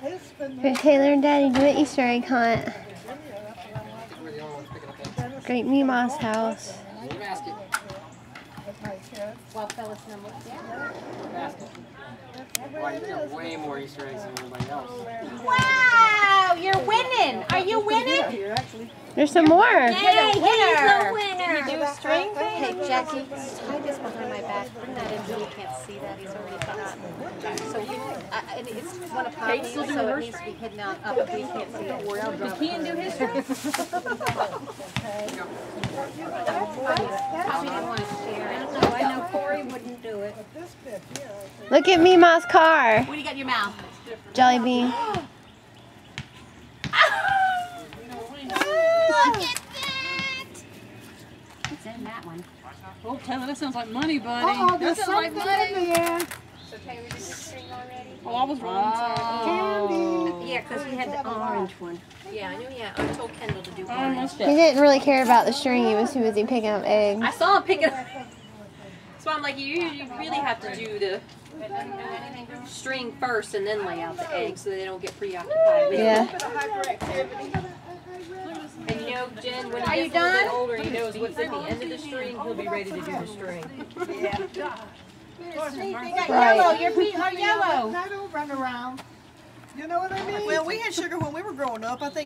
Here's Taylor and Daddy doing Easter egg hunt. Great Mima's house. Well, fellas, number. Wow, you got way more Easter eggs than everybody else. Wow, you're winning. Are you winning? There's some more. Hey, he's the winner. Did you do a string thing? Hey, Jackie, tie this behind my back. Bring that in so you can't see that. He's already forgotten. So and it's one of Poppy's, so it needs to be hidden up, but we can't see it. Did he do his string? Poppy didn't want to share. I don't know. I know Corey wouldn't do it. Look at Mima's car. What do you got in your mouth? Jelly bean. Look at that! What's in that one? Oh, Taylor, that sounds like money, buddy. That sounds like money. So Taylor did the string already? Oh, I was wrong. Yeah, because he had the orange one. Yeah, I knew. Yeah, I told Kendall to do orange. He didn't really care about the string. He was too busy picking up eggs. I saw him picking up. So I'm like, you really have to do the string first and then lay out the eggs so they don't get preoccupied with it. Yeah. And you know, Jen, when he gets a little bit older, he knows what's at the end of the string, he'll be ready to do the string. Right. Yellow, your feet are yellow. I don't run around. You know what I mean? Well, we had sugar when we were growing up. I think